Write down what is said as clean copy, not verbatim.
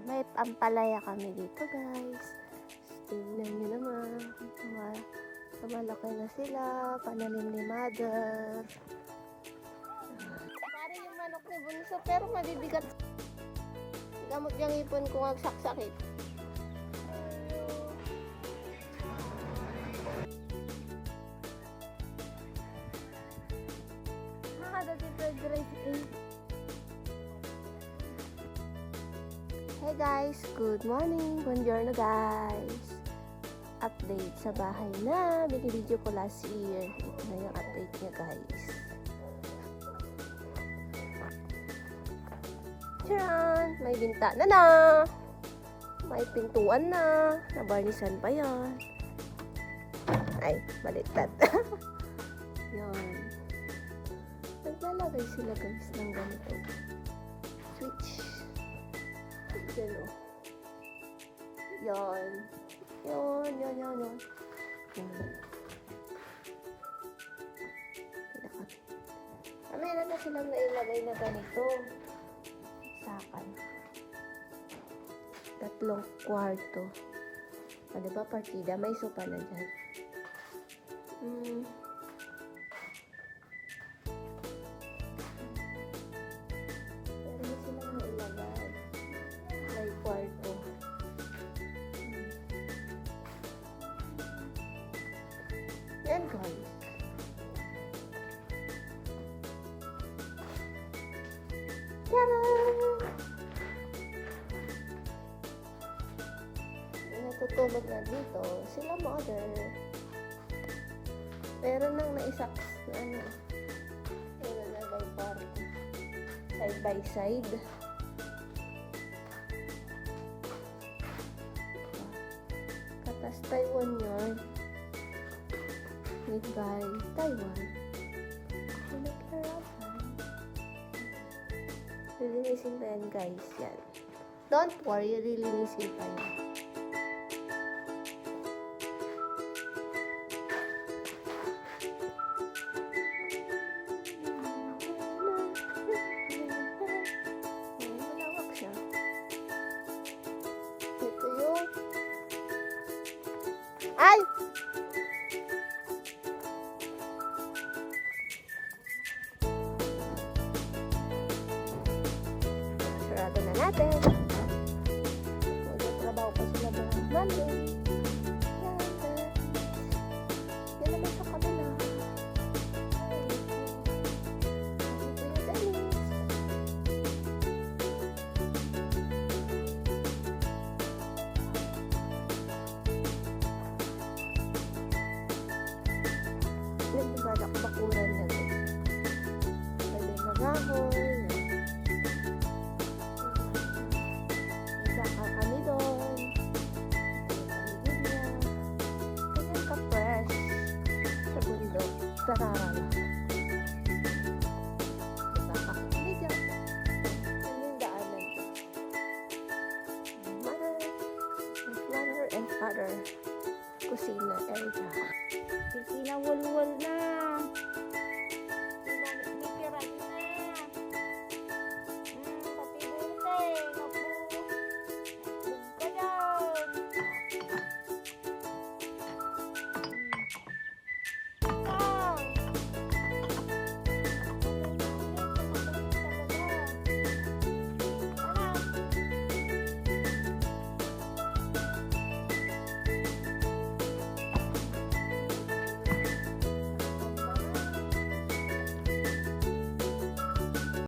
May ampalaya kami dito, guys. Tingnan nyo naman. Malaki na sila. Pananim ni mother. Para yung manok ni Bunso, pero mabibigat. Gamot yung ipon ko magsakit. Hey guys, good morning. Buongiorno guys. Update sa bahay na binibideo ko last year. Ito na yung update niya guys. Tiyan! May bintana na. May pintuan na. Nabarnisan pa yan. Ay, baliktad. Yan. Naglalagay sila guys ng ganito. Switch. Yan o. Yan. Yan. Meron na silang nailagay na ganito. Sakan. 3 kwarto. Diba partida? May sopa na dyan. Meron na silang nailagay. May kwarto. Yan guys. Tadaan! Natutulog na dito sila mother. Meron nang naisaks na ano. Meron na by kwarto. Side by side. Katas Taiwan yun. Made by Taiwan. Lilinisin pa yan guys. Yan. Don't worry, lilinisin pa yan. Malawak siya. Ito yung ay! Sarado na natin. Magtatrabaho pa sila ng Monday. Yan naman sa kabila. Ito yung Dennis. Bakuran na rin. Pwede magahoy. Saka kami doon. Paligid niya. Ganyan ka-fresh. Sa bundok. Sarara lang. Saka kami dyan. Yan yung daanan ko. Mother and father. Kusina area. Kinawulwul na.